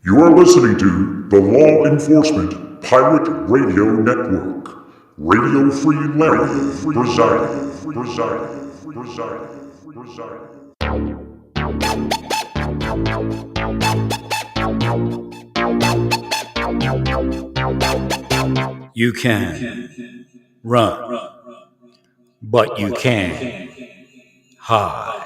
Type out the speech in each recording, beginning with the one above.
You are listening to the Law Enforcement Pirate Radio Network. Radio Free Larry presiding. You can run, but you can't hide.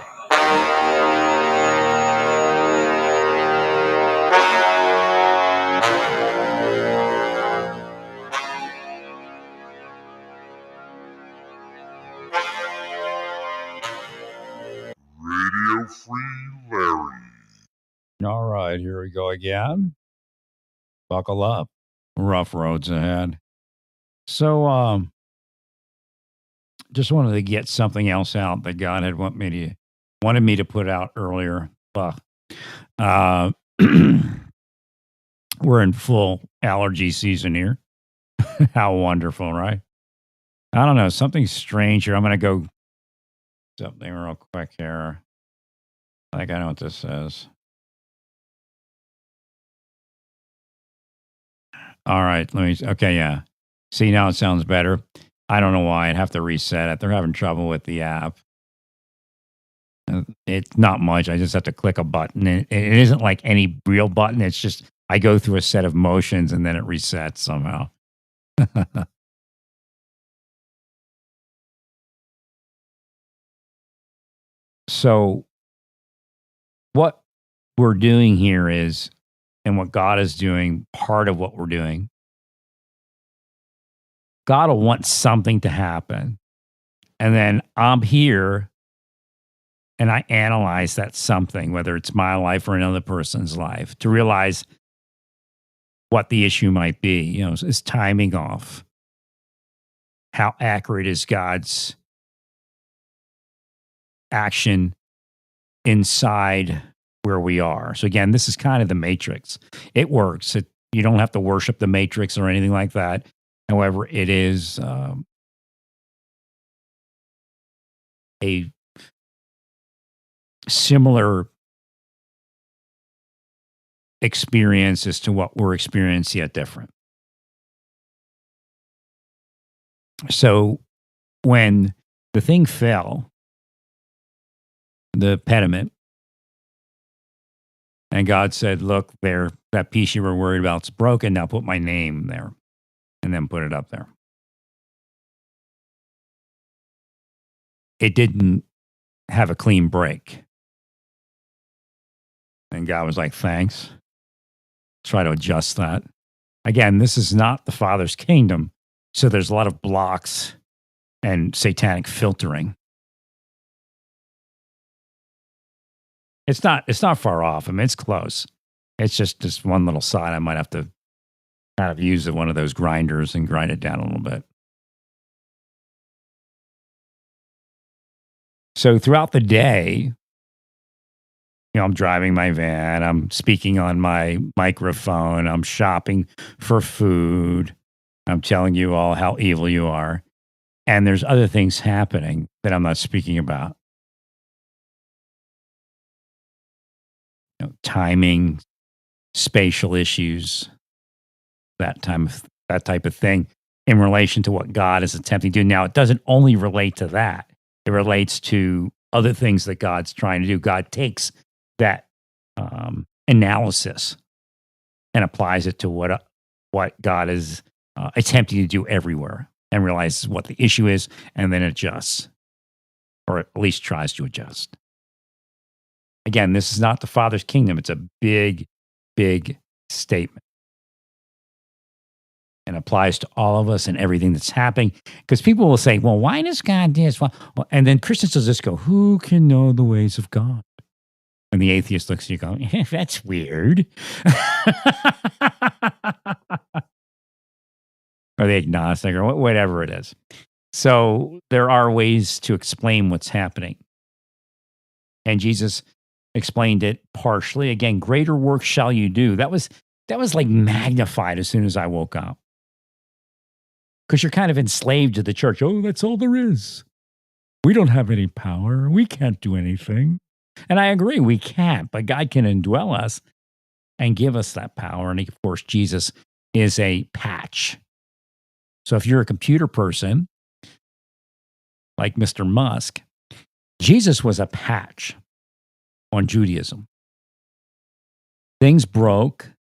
Radio Free Larry. All right, here we go again. Buckle up. Rough roads ahead. So, just wanted to get something else out that God had wanted me to put out earlier. Uh, we're in full allergy season here. How wonderful, right? I don't know, something strange here. I'm going to go something real quick here. I think I know what this says. All right, okay, yeah. See, now it sounds better. I don't know why. I'd have to reset it. They're having trouble with the app. It's not much. I just have to click a button. It isn't like any real button. It's just I go through a set of motions and then it resets somehow. So, what we're doing here is, and what God is doing, part of what we're doing, God will want something to happen. And then I'm here and I analyze that something, whether it's my life or another person's life, to realize what the issue might be. You know, is timing off? How accurate is God's action inside where we are? So again, this is kind of the matrix. It works. You don't have to worship the matrix or anything like that. However, it is a similar experience as to what we're experiencing, yet different. So when the thing fell, the pediment, and God said, look, there, that piece you were worried about is broken. Now put my name there, and then put it up there. It didn't have a clean break. And God was like, thanks. Try to adjust that. Again, this is not the Father's kingdom. So there's a lot of blocks and satanic filtering. It's not far off. I mean, it's close. It's just this one little side. I might have to kind of use one of those grinders and grind it down a little bit. So throughout the day, I'm driving my van, I'm speaking on my microphone, I'm shopping for food, I'm telling you all how evil you are. And there's other things happening that I'm not speaking about. Timing, spatial issues, that type of thing in relation to what God is attempting to do. Now, it doesn't only relate to that. It relates to other things that God's trying to do. God takes that analysis and applies it to what God is attempting to do everywhere, and realizes what the issue is, and then adjusts, or at least tries to adjust. Again, this is not the Father's kingdom. It's a big, big statement, and applies to all of us and everything that's happening. Because people will say, well, why does God do this? Well, and then Christians will just go, who can know the ways of God? And the atheist looks at you going, that's weird. Or the agnostic, or whatever it is. So there are ways to explain what's happening. And Jesus explained it partially. Again, greater work shall you do. That was like magnified as soon as I woke up. Because you're kind of enslaved to the church. Oh, that's all there is. We don't have any power. We can't do anything. And I agree, we can't, but God can indwell us. and give us that power. And of course, Jesus is a patch. So if you're a computer person like Mr. Musk, Jesus was a patch on Judaism. Things broke.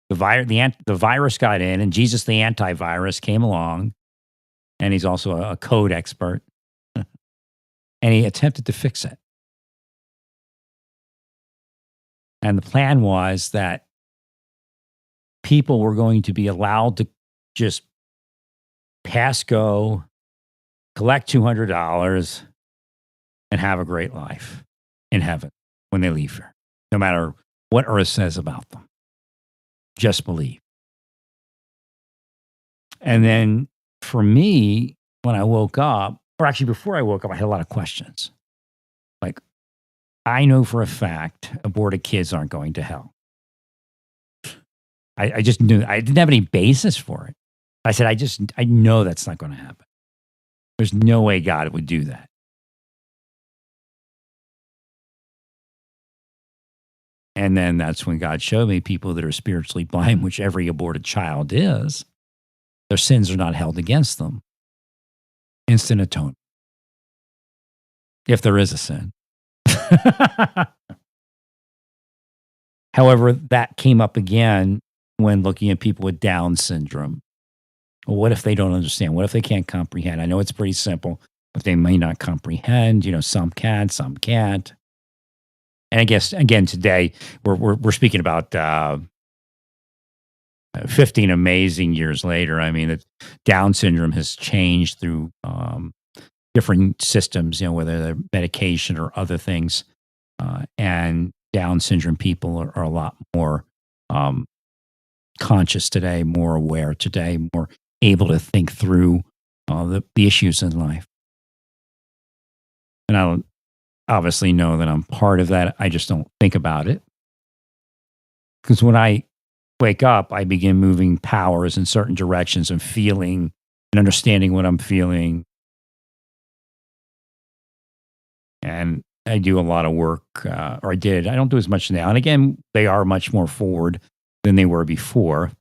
The virus got in, and Jesus, the antivirus, came along, and he's also a code expert, and he attempted to fix it. And the plan was that people were going to be allowed to just pass go, collect $200, and have a great life in heaven when they leave here, no matter what earth says about them. Just believe. And then for me, when I woke up, or actually before I woke up, I had a lot of questions. Like, I know for a fact aborted kids aren't going to hell. I just knew. I didn't have any basis for it. I said, I know that's not going to happen. There's no way God would do that. And then that's when God showed me people that are spiritually blind, which every aborted child is. Their sins are not held against them. Instant atonement. If there is a sin. However, that came up again when looking at people with Down syndrome. Well, what if they don't understand? What if they can't comprehend? I know it's pretty simple, but they may not comprehend. You know, some can, some can't. And I guess, again, today, we're speaking about 15 amazing years later. I mean, Down syndrome has changed through different systems, you know, whether they're medication or other things. And Down syndrome people are a lot more conscious today, more aware today, more able to think through the issues in life. And I don't obviously know that I'm part of that. I just don't think about it. Because when I wake up, I begin moving powers in certain directions and feeling and understanding what I'm feeling. And I do a lot of work, or I did. I don't do as much now. And again, they are much more forward than they were before.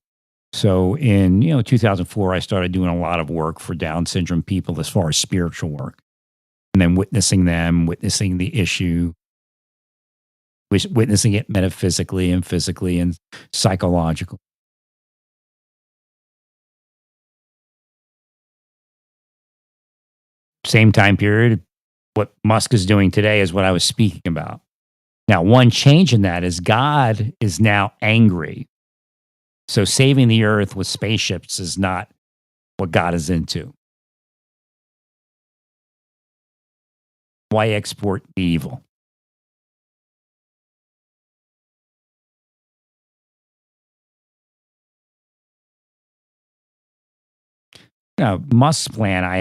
So in 2004, I started doing a lot of work for Down syndrome people as far as spiritual work. And then witnessing them, witnessing the issue, witnessing it metaphysically and physically and psychological. Same time period, what Musk is doing today is what I was speaking about. Now, one change in that is God is now angry. So saving the earth with spaceships is not what God is into. Why export the evil? Now, Musk's plan, I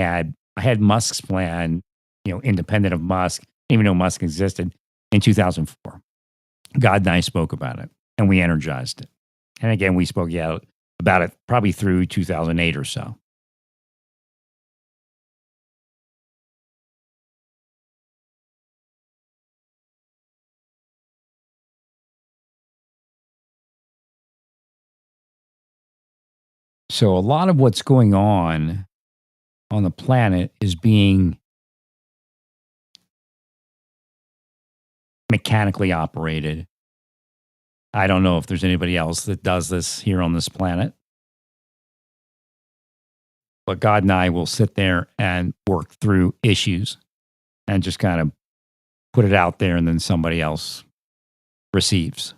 had Musk's plan, independent of Musk. I didn't even know Musk existed in 2004. God and I spoke about it, and we energized it. And again, we spoke about it probably through 2008 or so. So a lot of what's going on the planet is being mechanically operated. I don't know if there's anybody else that does this here on this planet. But God and I will sit there and work through issues and just kind of put it out there, and then somebody else receives.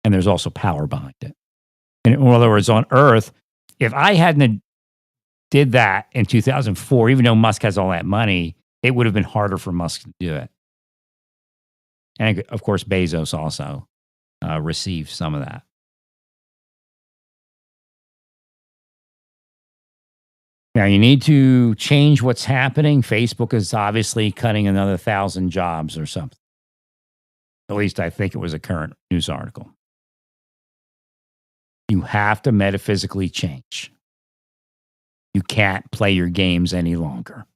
And there's also power behind it. And in other words, on Earth, if I hadn't did that in 2004, even though Musk has all that money, it would have been harder for Musk to do it. And of course, Bezos also received some of that. Now, you need to change what's happening. Facebook is obviously cutting another 1,000 jobs or something. At least I think it was a current news article. You have to metaphysically change. You can't play your games any longer.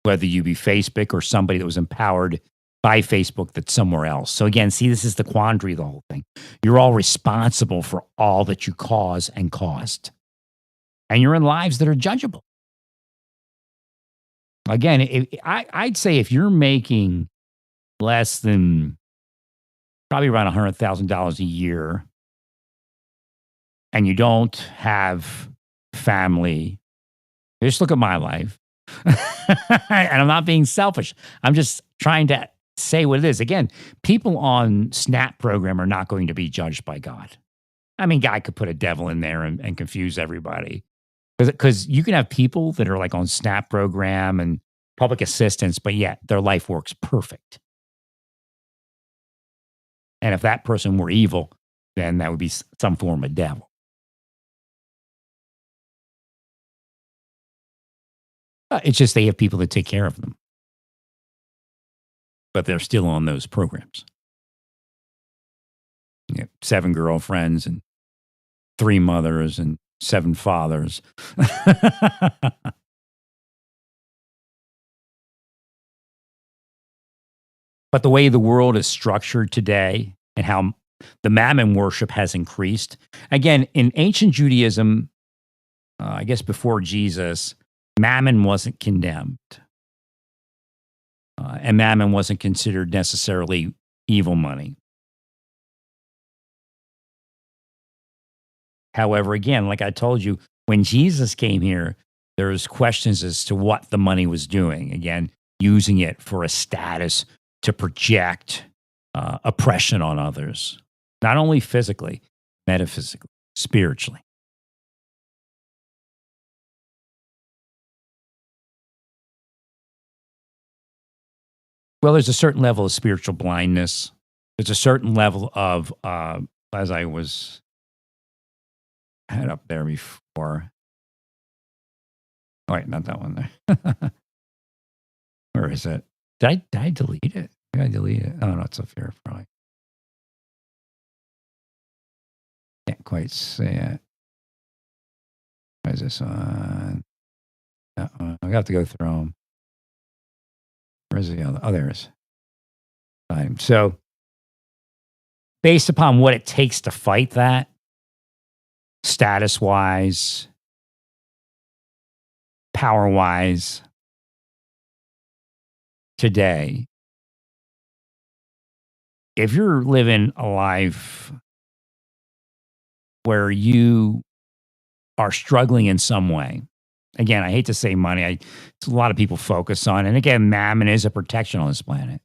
Whether you be Facebook or somebody that was empowered by Facebook that's somewhere else. So again, see, this is the quandary of the whole thing. You're all responsible for all that you cause and caused. And you're in lives that are judgeable. Again, I'd say if you're making less than probably around $100,000 a year and you don't have family, just look at my life. And I'm not being selfish. I'm just trying to say what it is. Again, people on SNAP program are not going to be judged by God. I mean, God could put a devil in there and confuse everybody. Because you can have people that are like on SNAP program and public assistance, but yet their life works perfect. And if that person were evil, then that would be some form of devil. It's just they have people that take care of them, but they're still on those programs. 7 girlfriends and 3 mothers and 7 fathers. But the way the world is structured today and how the mammon worship has increased. Again, in ancient Judaism, I guess before Jesus, mammon wasn't condemned. And mammon wasn't considered necessarily evil money. However, again, like I told you, when Jesus came here, there was questions as to what the money was doing. Again, using it for a status to project oppression on others, not only physically, metaphysically, spiritually. Well, there's a certain level of spiritual blindness. There's a certain level of, as I was had up there before. Oh, wait, not that one there. Where is it? Did I delete it? Did I delete it? Oh, no, it's up here, probably. Can't quite see it. Why is this on? I have to go through them. Where's the other? Oh, there's time. So, based upon what it takes to fight that, status wise, power wise, today, if you're living a life where you are struggling in some way, again, I hate to say money, it's a lot of people focus on, and again, mammon is a protection on this planet.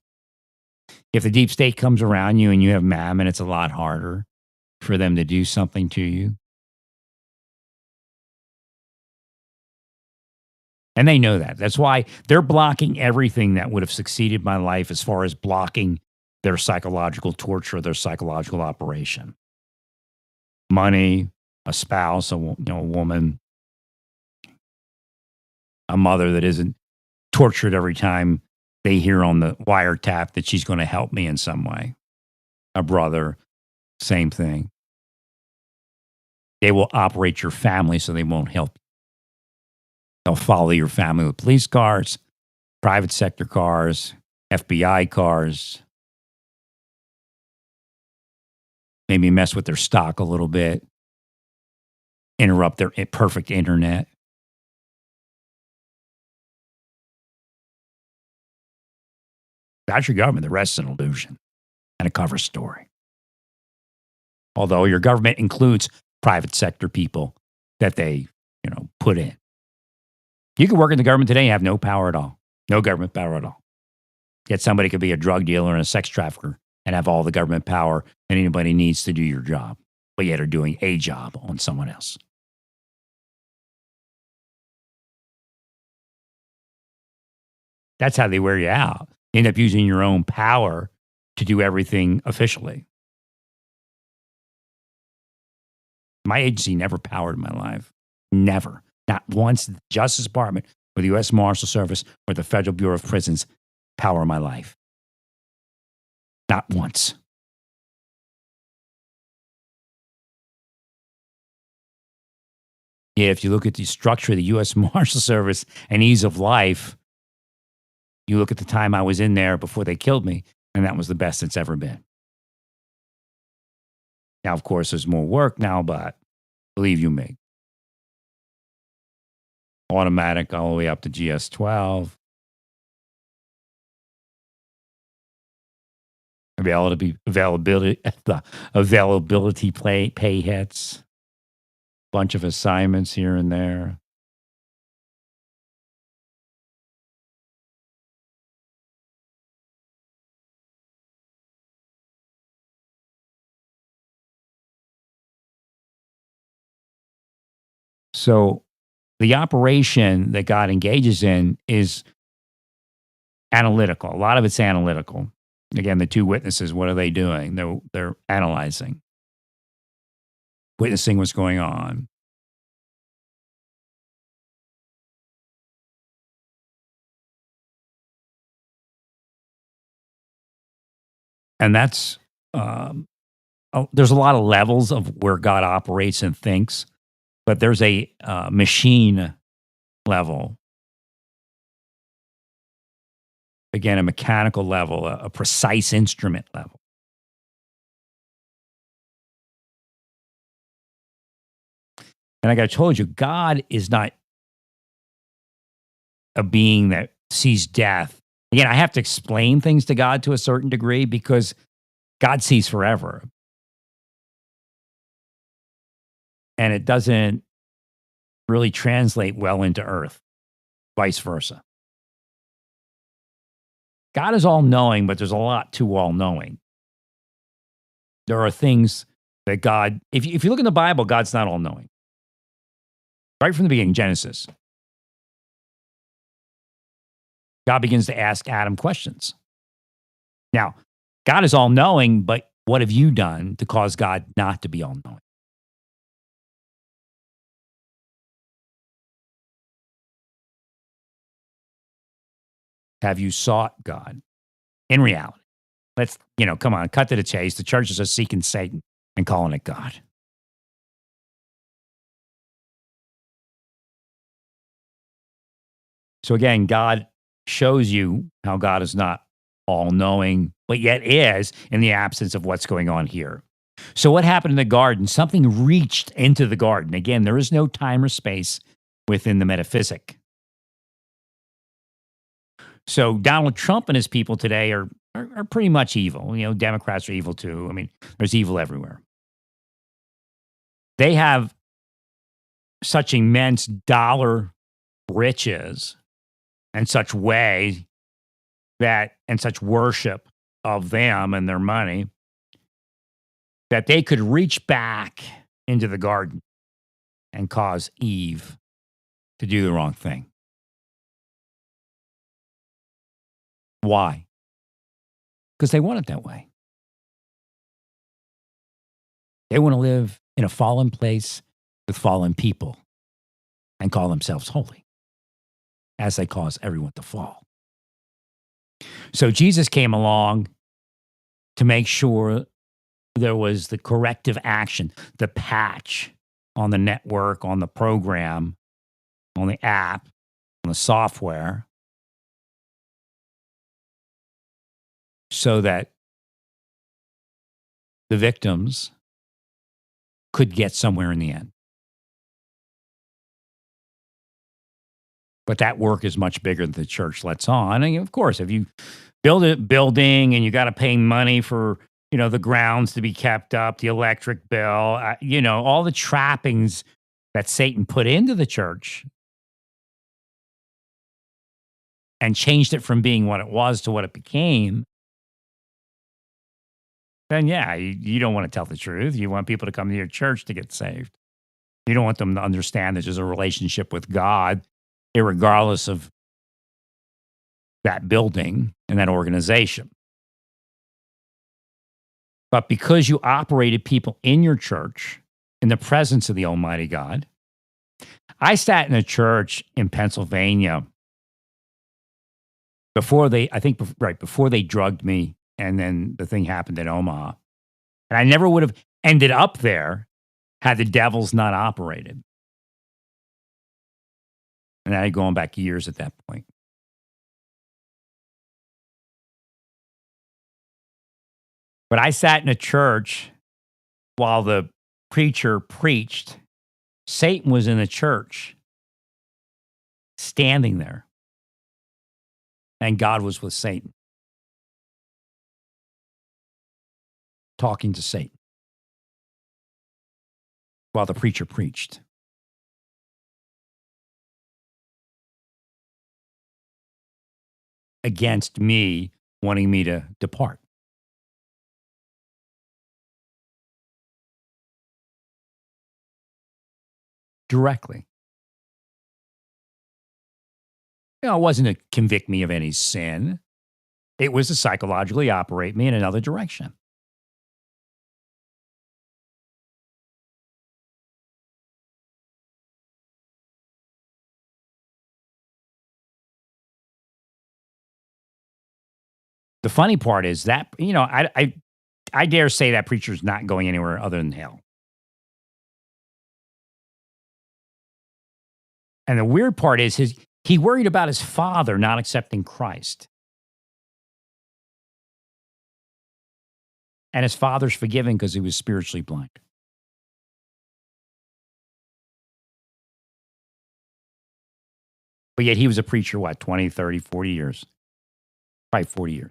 If the deep state comes around you and you have mammon, it's a lot harder for them to do something to you. And they know that. That's why they're blocking everything that would have succeeded my life as far as blocking their psychological torture, their psychological operation. Money, a spouse, a woman, a mother that isn't tortured every time they hear on the wiretap that she's going to help me in some way. A brother, same thing. They will operate your family so they won't help you. They'll follow your family with police cars, private sector cars, FBI cars. Maybe mess with their stock a little bit. Interrupt their perfect internet. That's your government. The rest is an illusion and a cover story. Although your government includes private sector people that they, put in. You can work in the government today and have no power at all. No government power at all. Yet somebody could be a drug dealer and a sex trafficker and have all the government power and anybody needs to do your job, but yet are doing a job on someone else. That's how they wear you out. You end up using your own power to do everything officially. My agency never powered my life. Never. Not once did the Justice Department or the U.S. Marshal Service or the Federal Bureau of Prisons power my life. Not once. Yet if you look at the structure of the U.S. Marshal Service and ease of life, You look at the time I was in there before they killed me, and that was the best it's ever been. Now, of course, there's more work now, but believe you me, automatic all the way up to GS-12. Availability, the availability pay hits, bunch of assignments here and there. So the operation that God engages in is analytical. A lot of it's analytical. Again, the two witnesses, what are they doing? They're analyzing, witnessing what's going on. And that's there's a lot of levels of where God operates and thinks, but there's a machine level, again, a mechanical level, a precise instrument level. And like I told you, God is not a being that sees death. Again, I have to explain things to God to a certain degree because God sees forever. And it doesn't really translate well into earth, vice versa. God is all knowing, but there's a lot to all knowing. There are things that God, if you look in the Bible, God's not all knowing. Right from the beginning, Genesis, God begins to ask Adam questions. Now, God is all knowing, but what have you done to cause God not to be all knowing? Have you sought God in reality? Let's, come on, cut to the chase. The churches are seeking Satan and calling it God. So again, God shows you how God is not all knowing, but yet is in the absence of what's going on here. So what happened in the garden? Something reached into the garden. Again, there is no time or space within the metaphysic. So Donald Trump and his people today are pretty much evil. Democrats are evil too. I mean, there's evil everywhere. They have such immense dollar riches and such way and such worship of them and their money that they could reach back into the garden and cause Eve to do the wrong thing. Why? Because they want it that way. They want to live in a fallen place with fallen people and call themselves holy as they cause everyone to fall. So Jesus came along to make sure there was the corrective action, the patch on the network, on the program, on the app, on the software, so that the victims could get somewhere in the end. But that work is much bigger than the church lets on. And of course, if you build a building and you got to pay money for, the grounds to be kept up, the electric bill, all the trappings that Satan put into the church and changed it from being what it was to what it became, then yeah, you don't want to tell the truth. You want people to come to your church to get saved. You don't want them to understand that there's a relationship with God, irregardless of that building and that organization. But because you operated people in your church in the presence of the Almighty God, I sat in a church in Pennsylvania before they drugged me, and then the thing happened in Omaha. And I never would have ended up there had the devils not operated. And I had gone back years at that point. But I sat in a church while the preacher preached. Satan was in the church, standing there, and God was with Satan, talking to Satan while the preacher preached. Against me, wanting me to depart. Directly. You know, it wasn't to convict me of any sin. It was to psychologically operate me in another direction. The funny part is that, I dare say that preacher's not going anywhere other than hell. And the weird part is he worried about his father not accepting Christ. And his father's forgiven because he was spiritually blind. But yet he was a preacher, 20, 30, 40 years? Probably 40 years.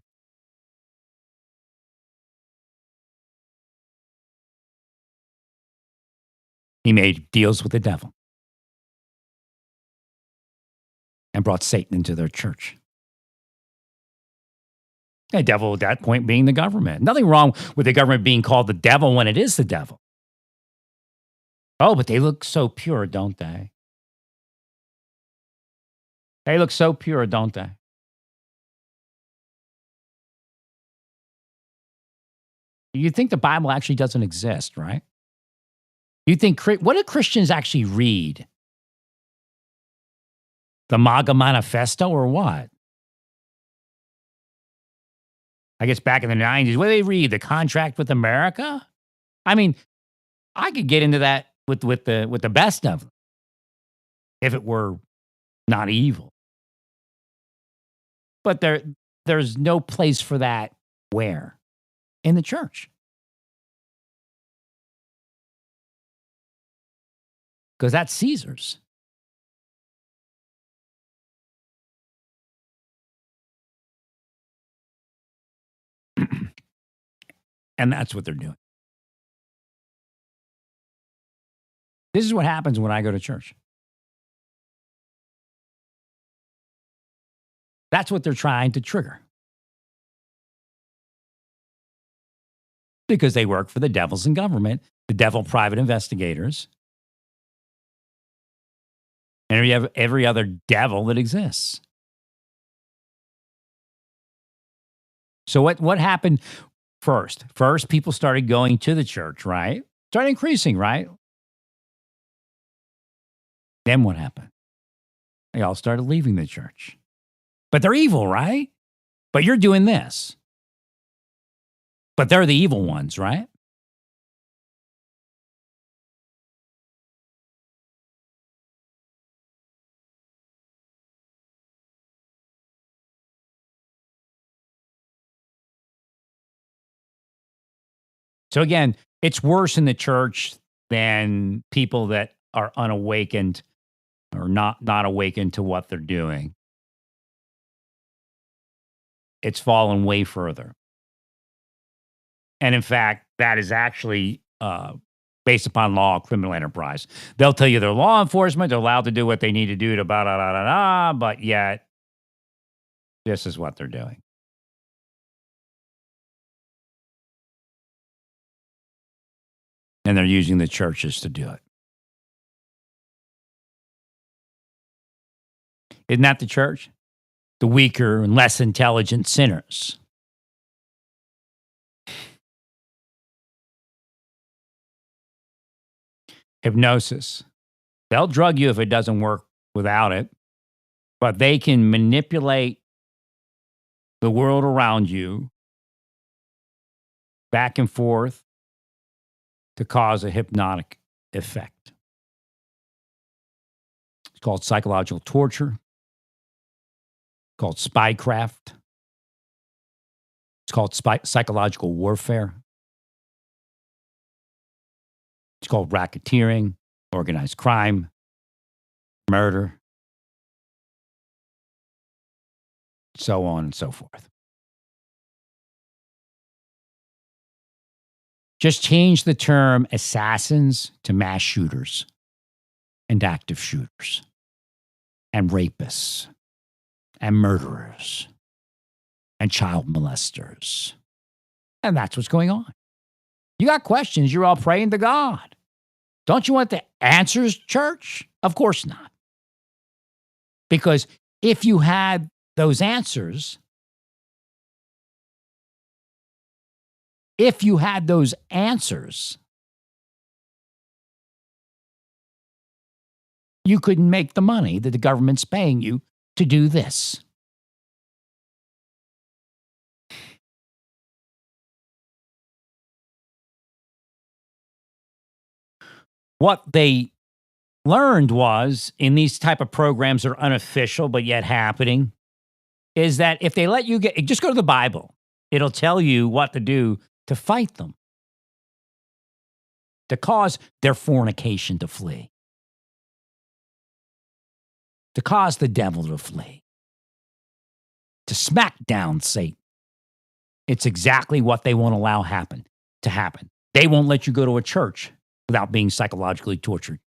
He made deals with the devil and brought Satan into their church. The devil at that point being the government. Nothing wrong with the government being called the devil when it is the devil. Oh, but they look so pure, don't they? They look so pure, don't they? You think the Bible actually doesn't exist, right? You think, what do Christians actually read? The MAGA Manifesto or what? I guess back in the 90s, what do they read? The Contract with America? I mean, I could get into that with the best of them if it were not evil. But there's no place for that where? In the church. Because that's Caesar's. And that's what they're doing. This is what happens when I go to church. That's what they're trying to trigger. Because they work for the devils in government, the devil private investigators, and every other devil that exists. So what happened first? First, people started going to the church, right? Started increasing, right? Then what happened? They all started leaving the church. But they're evil, right? But you're doing this. But they're the evil ones, right? So again, it's worse in the church than people that are unawakened or not awakened to what they're doing. It's fallen way further. And in fact, that is actually based upon law of criminal enterprise. They'll tell you they're law enforcement, they're allowed to do what they need to do to but yet this is what they're doing. And they're using the churches to do it. Isn't that the church? The weaker and less intelligent sinners. Hypnosis. They'll drug you if it doesn't work without it, but they can manipulate the world around you back and forth to cause a hypnotic effect. It's called psychological torture. It's called spycraft. It's called psychological warfare. It's called racketeering, organized crime, murder, so on and so forth. Just change the term assassins to mass shooters and active shooters and rapists and murderers and child molesters. And that's what's going on. You got questions, you're all praying to God. Don't you want the answers, church? Of course not. Because if you had those answers, you couldn't make the money that the government's paying you to do this. What they learned was, in these type of programs that are unofficial but yet happening, is that if they let you just go to the Bible. It'll tell you what to do to fight them, to cause their fornication to flee, to cause the devil to flee, to smack down Satan. It's exactly what they won't allow to happen. They won't let you go to a church without being psychologically tortured.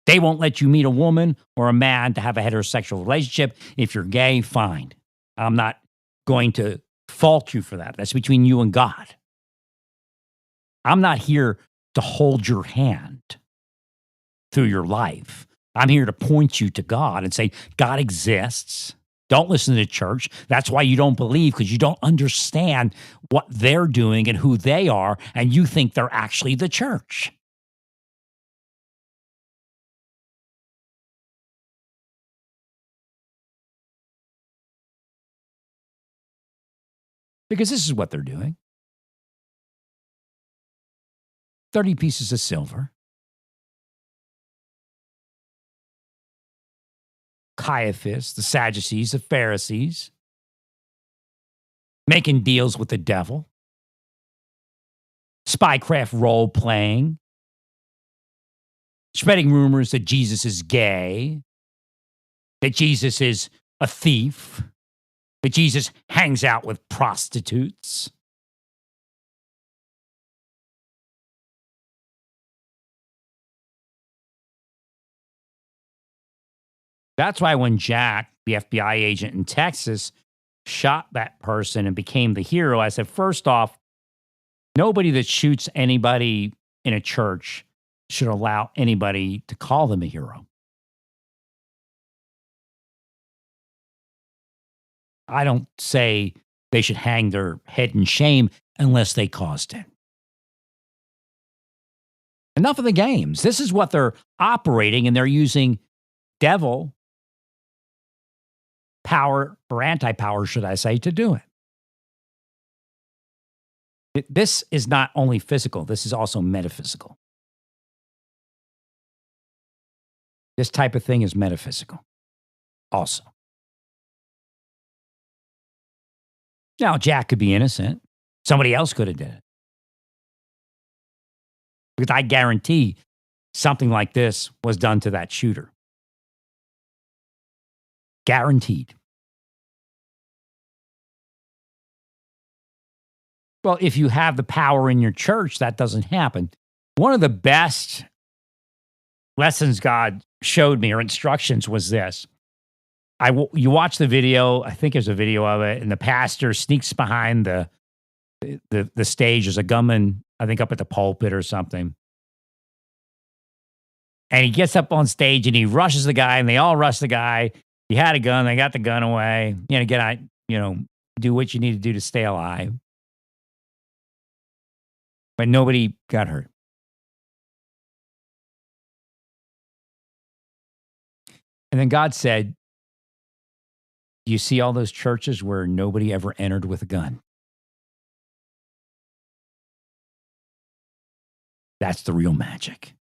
They won't let you meet a woman or a man to have a heterosexual relationship. If you're gay, fine. I'm not going to fault you for that. That's between you and God. I'm not here to hold your hand through your life. I'm here to point you to God and say, God exists. Don't listen to the church. That's why you don't believe, because you don't understand what they're doing and who they are, and you think they're actually the church. Because this is what they're doing. 30 pieces of silver. Caiaphas, the Sadducees, the Pharisees, making deals with the devil, spycraft role playing, spreading rumors that Jesus is gay, that Jesus is a thief, that Jesus hangs out with prostitutes. That's why when Jack, the FBI agent in Texas, shot that person and became the hero, I said, first off, nobody that shoots anybody in a church should allow anybody to call them a hero. I don't say they should hang their head in shame unless they caused it. Enough of the games. This is what they're operating, and they're using devil power, or anti-power, should I say, to do it. This is not only physical, this is also metaphysical. This type of thing is metaphysical also. Now, Jack could be innocent. Somebody else could have did it. Because I guarantee something like this was done to that shooter. Guaranteed. Well, if you have the power in your church, that doesn't happen. One of the best lessons God showed me, or instructions, was this. You watch the video, I think there's a video of it, and the pastor sneaks behind the stage. There's a gunman, I think, up at the pulpit or something. And he gets up on stage and he rushes the guy, and they all rush the guy. He had a gun, they got the gun away. Get out, do what you need to do to stay alive. But nobody got hurt. And then God said, do you see all those churches where nobody ever entered with a gun? That's the real magic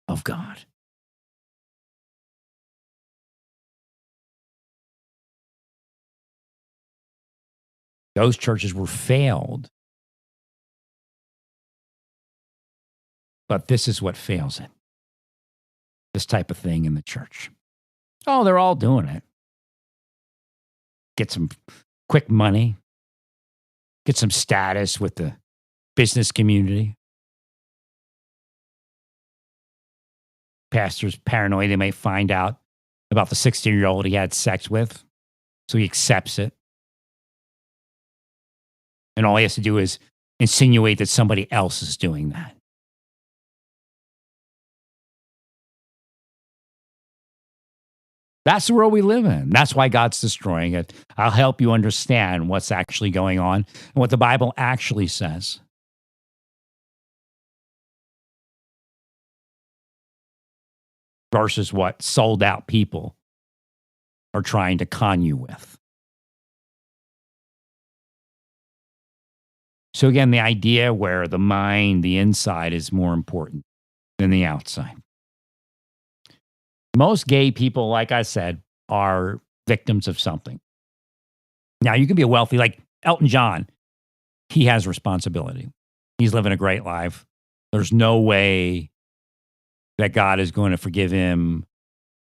of God. Those churches were failed. But this is what fails it. This type of thing in the church. Oh, they're all doing it. Get some quick money. Get some status with the business community. Pastor's paranoid. They may find out about the 16-year-old he had sex with. So he accepts it. And all he has to do is insinuate that somebody else is doing that. That's the world we live in. That's why God's destroying it. I'll help you understand what's actually going on and what the Bible actually says. Versus what sold out people are trying to con you with. So again, the idea where the mind, the inside is more important than the outside. Most gay people, like I said, are victims of something. Now, you can be a wealthy, like Elton John. He has responsibility. He's living a great life. There's no way that God is going to forgive him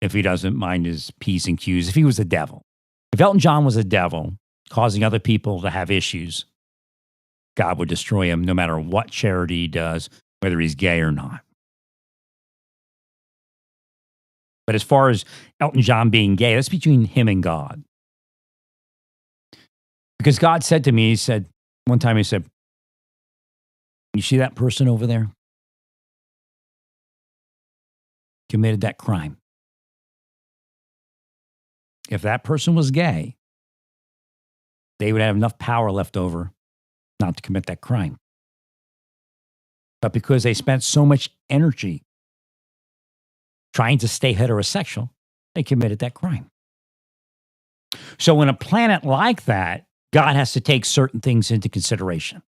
if he doesn't mind his P's and Q's. If he was the devil. If Elton John was a devil, causing other people to have issues, God would destroy him no matter what charity he does, whether he's gay or not. But as far as Elton John being gay, that's between him and God. Because God said to me, one time he said, you see that person over there? Committed that crime. If that person was gay, they would have enough power left over not to commit that crime. But because they spent so much energy trying to stay heterosexual, they committed that crime. So in a planet like that, God has to take certain things into consideration.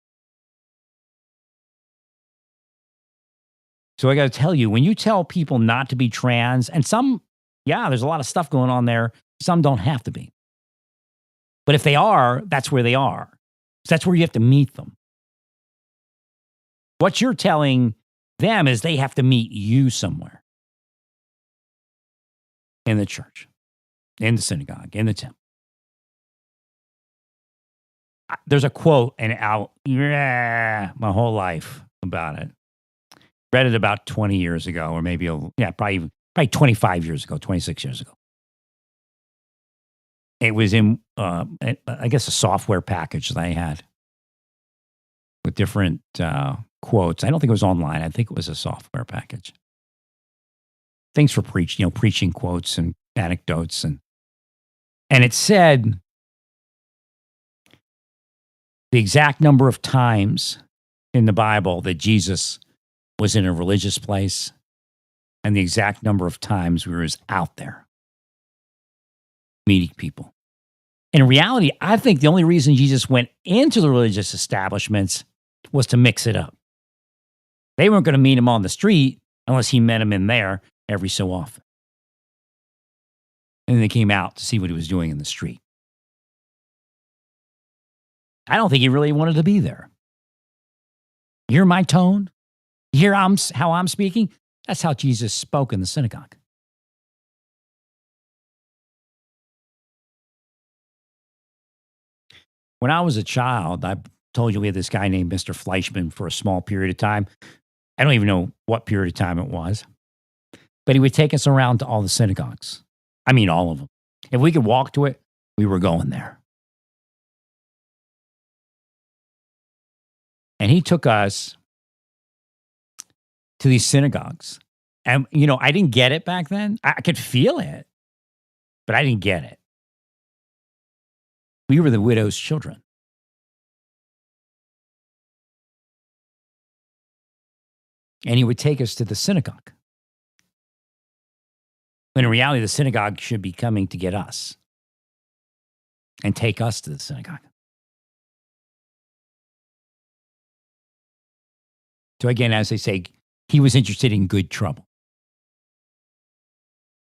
So I got to tell you, when you tell people not to be trans, and some, there's a lot of stuff going on there. Some don't have to be. But if they are, that's where they are. So that's where you have to meet them. What you're telling them is they have to meet you somewhere. In the church, in the synagogue, in the temple. There's a quote my whole life about it. Read it about 20 years ago, or maybe, probably 25 years ago, 26 years ago. It was in, I guess, a software package that I had with different quotes. I don't think it was online. I think it was a software package. Things for preaching quotes and anecdotes. And it said the exact number of times in the Bible that Jesus was in a religious place and the exact number of times we was out there meeting people. In reality, I think the only reason Jesus went into the religious establishments was to mix it up. They weren't going to meet him on the street unless he met him in there every so often. And then they came out to see what he was doing in the street. I don't think he really wanted to be there. You hear my tone? You hear how I'm speaking? That's how Jesus spoke in the synagogue. When I was a child, I told you we had this guy named Mr. Fleischman for a small period of time. I don't even know what period of time it was. But he would take us around to all the synagogues. I mean, all of them. If we could walk to it, we were going there. And he took us to these synagogues. And, I didn't get it back then. I could feel it, but I didn't get it. We were the widow's children. And he would take us to the synagogue. When in reality, the synagogue should be coming to get us and take us to the synagogue. So again, as they say, he was interested in good trouble,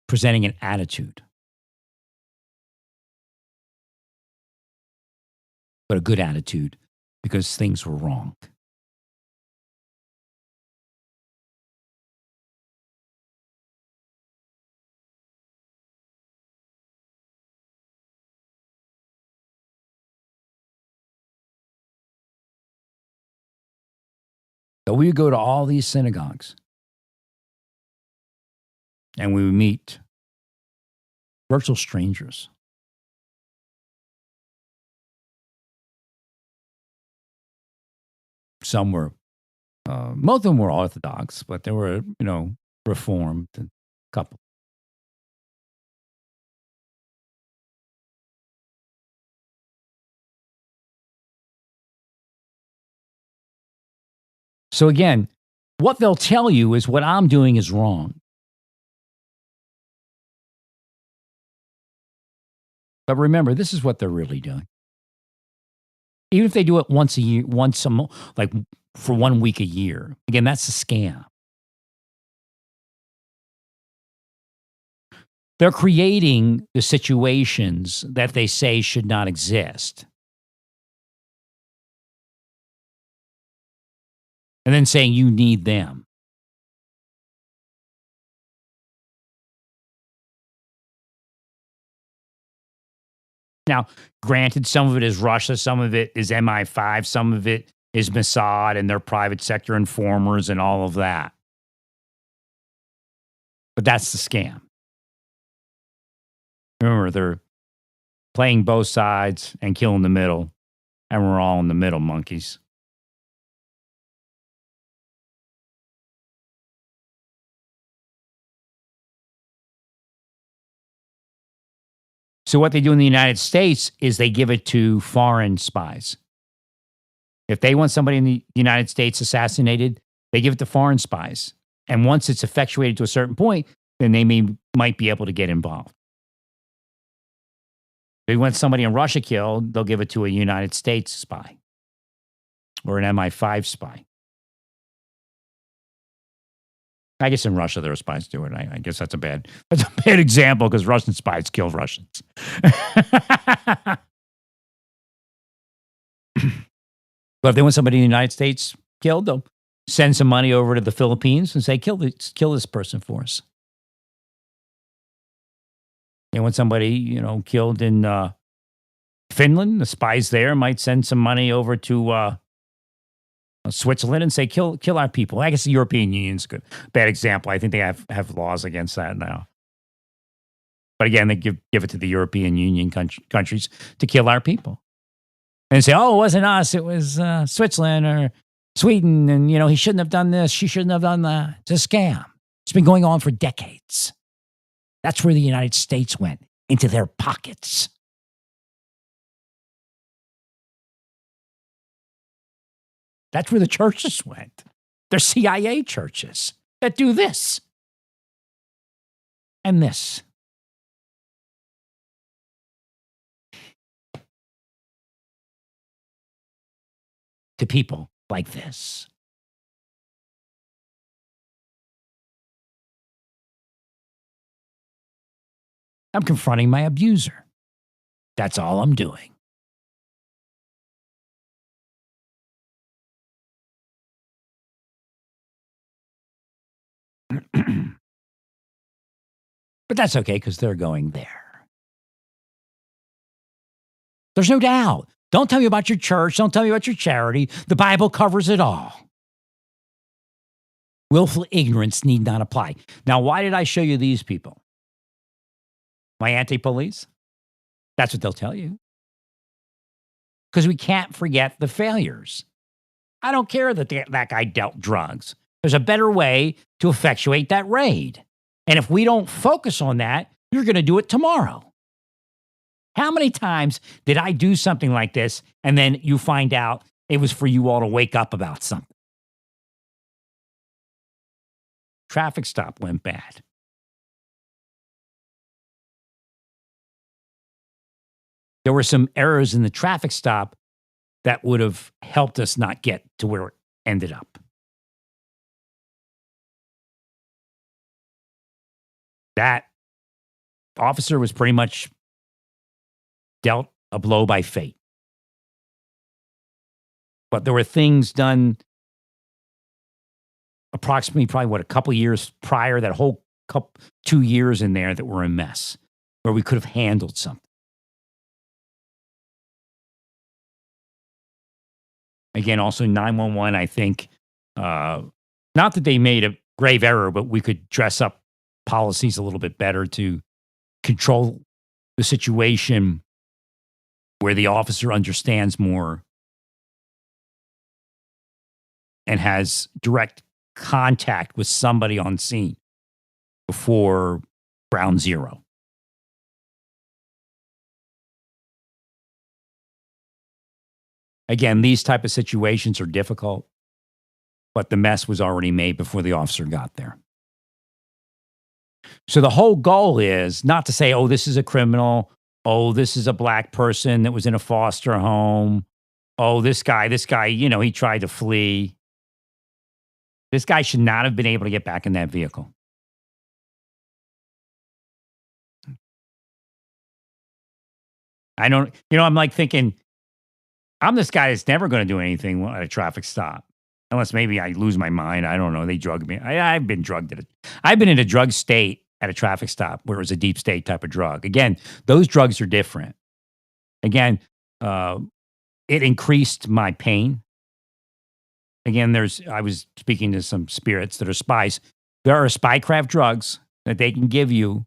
presenting an attitude. but a good attitude because things were wrong. So we would go to all these synagogues and we would meet virtual strangers. Some were, most of them were Orthodox, but there were, Reformed and a couple. So again, what they'll tell you is what I'm doing is wrong. But remember, this is what they're really doing. Even if they do it once a year, like for 1 week a year, again, that's a scam. They're creating the situations that they say should not exist. And then saying you need them. Now, granted, some of it is Russia, some of it is MI5, some of it is Mossad and their private sector informers and all of that. But that's the scam. Remember, they're playing both sides and killing the middle, and we're all in the middle, monkeys. So what they do in the United States is they give it to foreign spies. If they want somebody in the United States assassinated, they give it to foreign spies. And once it's effectuated to a certain point, then they might be able to get involved. If they want somebody in Russia killed, they'll give it to a United States spy or an MI5 spy. I guess in Russia there are spies do it. I guess that's a bad example because Russian spies kill Russians. But if they want somebody in the United States killed, they'll send some money over to the Philippines and say, kill this person for us. They want somebody, killed in Finland. The spies there might send some money over to Switzerland and say, kill our people. I guess the European Union's a bad example. I think they have laws against that now. But again, they give it to the European Union countries to kill our people. And say, oh, it wasn't us. It was Switzerland or Sweden. And, he shouldn't have done this. She shouldn't have done that. It's a scam. It's been going on for decades. That's where the United States went, into their pockets. That's where the churches went. They're CIA churches that do this and this. To people like this. I'm confronting my abuser. That's all I'm doing. But that's okay because they're going there. There's no doubt. Don't tell me about your church. Don't tell me about your charity. The Bible covers it all. Willful ignorance need not apply. Now, why did I show you these people? My anti-police? That's what they'll tell you. Because we can't forget the failures. I don't care that that guy dealt drugs. There's a better way to effectuate that raid. And if we don't focus on that, you're going to do it tomorrow. How many times did I do something like this and then you find out it was for you all to wake up about something? Traffic stop went bad. There were some errors in the traffic stop that would have helped us not get to where it ended up. That officer was pretty much dealt a blow by fate. But there were things done approximately probably a couple years prior, that whole couple 2 years in there that were a mess, where we could have handled something. Again, also 911, I think, not that they made a grave error, but we could dress up policies a little bit better to control the situation where the officer understands more and has direct contact with somebody on scene before ground zero. Again, these type of situations are difficult, but the mess was already made before the officer got there. So the whole goal is not to say, oh, this is a criminal. Oh, this is a black person that was in a foster home. Oh, this guy, he tried to flee. This guy should not have been able to get back in that vehicle. I'm like thinking, I'm this guy that's never going to do anything at a traffic stop. Unless maybe I lose my mind. I don't know. They drugged me. I've been drugged I've been in a drug state at a traffic stop where it was a deep state type of drug. Again, those drugs are different. Again, it increased my pain. Again, I was speaking to some spirits that are spies. There are spycraft drugs that they can give you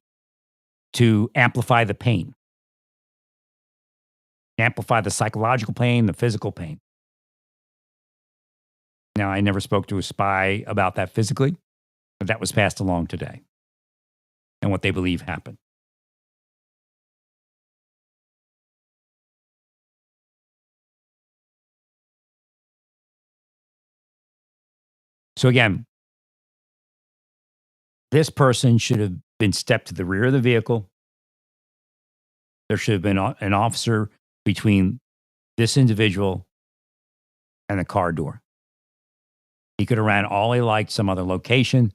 to amplify the pain, amplify the psychological pain, the physical pain. Now, I never spoke to a spy about that physically, but that was passed along today and what they believe happened. So again, this person should have been stepped to the rear of the vehicle. There should have been an officer between this individual and the car door. He could have ran all he liked some other location.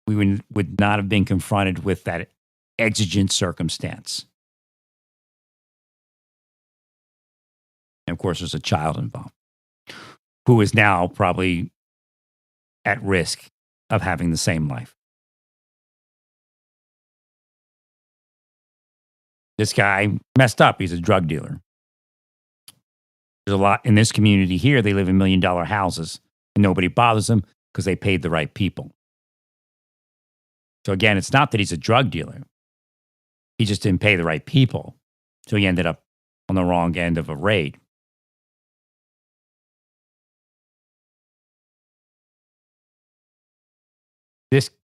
We would not have been confronted with that exigent circumstance. And of course, there's a child involved who is now probably at risk of having the same life. This guy messed up. He's a drug dealer. There's a lot in this community here. They live in $1 million houses and nobody bothers them because they paid the right people. So again, it's not that he's a drug dealer. He just didn't pay the right people. So he ended up on the wrong end of a raid.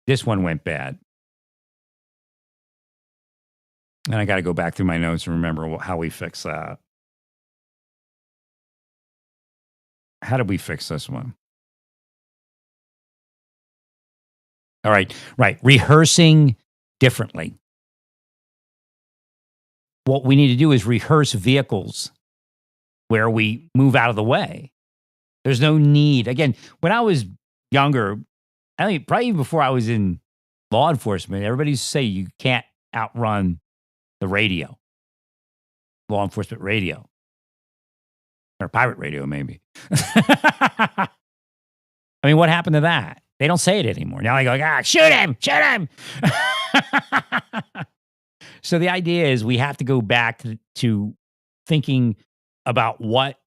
This one went bad. And I got to go back through my notes and remember how we fix that. How did we fix this one? All right. Rehearsing differently. What we need to do is rehearse vehicles where we move out of the way. There's no need. Again, when I was younger, I think probably even before I was in law enforcement, everybody used to say you can't outrun the radio, law enforcement radio, or pirate radio, maybe. I mean, what happened to that? They don't say it anymore. Now they go, shoot him. So the idea is we have to go back to thinking about what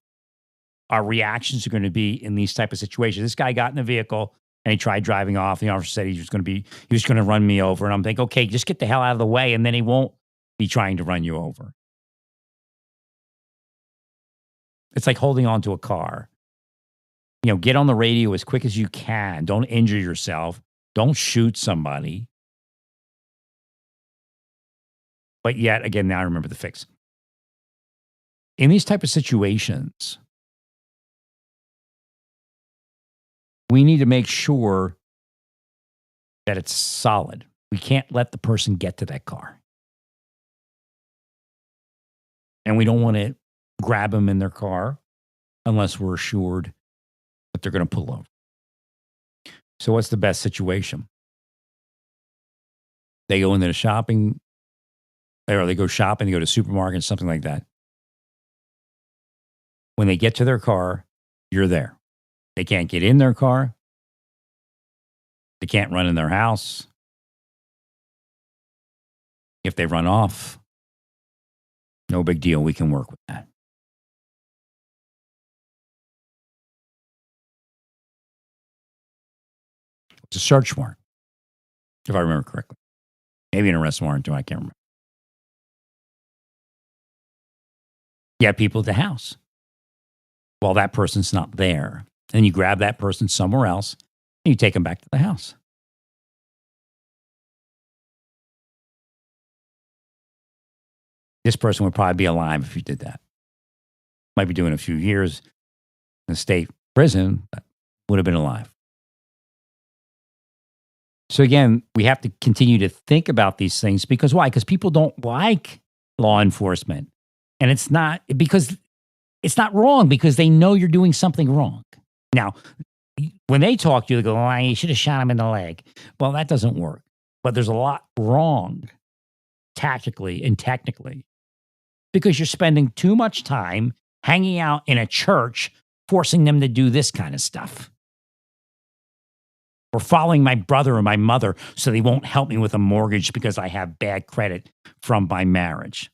our reactions are going to be in these type of situations. This guy got in a vehicle and he tried driving off. The officer said he was going to run me over. And I'm thinking, okay, just get the hell out of the way. And then he won't be trying to run you over. It's like holding on to a car. Get on the radio as quick as you can. Don't injure yourself. Don't shoot somebody. But yet, again, now I remember the fix. In these type of situations, we need to make sure that it's solid. We can't let the person get to that car. And we don't want to grab them in their car unless we're assured that they're going to pull over. So what's the best situation? They go into the shopping, or they go shopping, they go to supermarket, something like that. When they get to their car, you're there. They can't get in their car. They can't run in their house. If they run off, no big deal. We can work with that. It's a search warrant, if I remember correctly. Maybe an arrest warrant, too. I can't remember. You have people at the house. Well, that person's not there. And you grab that person somewhere else and you take them back to the house. This person would probably be alive if you did that. Might be doing a few years in a state prison, but would have been alive. So again, we have to continue to think about these things because why? Because people don't like law enforcement. And it's not wrong because they know you're doing something wrong. Now, when they talk to you, they go, oh, you should have shot him in the leg. Well, that doesn't work. But there's a lot wrong tactically and technically because you're spending too much time hanging out in a church, forcing them to do this kind of stuff. Or following my brother or my mother so they won't help me with a mortgage because I have bad credit from my marriage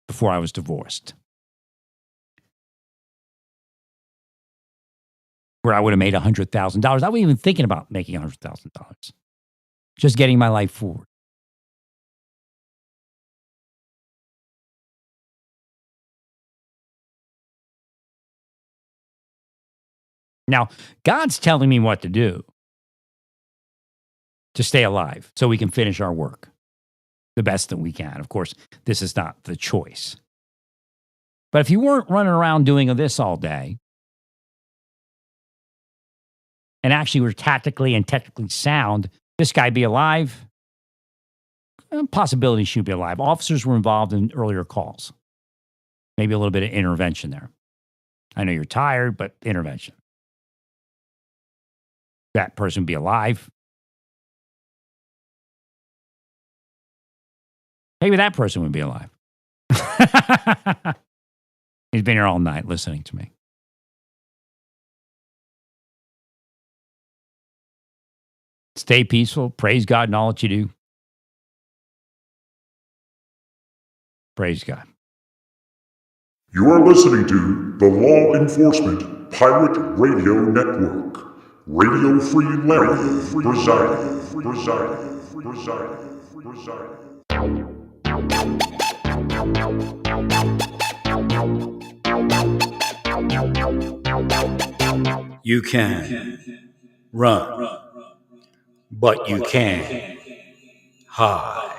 before I was divorced. Where I would have made $100,000. I wasn't even thinking about making $100,000. Just getting my life forward. Now, God's telling me what to do to stay alive so we can finish our work the best that we can. Of course, this is not the choice. But if you weren't running around doing this all day and actually were tactically and technically sound, this guy be alive? Possibility she'd be alive. Officers were involved in earlier calls. Maybe a little bit of intervention there. I know you're tired, but intervention. That person would be alive. Maybe that person would be alive. He's been here all night listening to me. Stay peaceful. Praise God in all that you do. Praise God. You are listening to the Law Enforcement Pirate Radio Network. Radio Free Larry presiding. You can run, but you can't hide.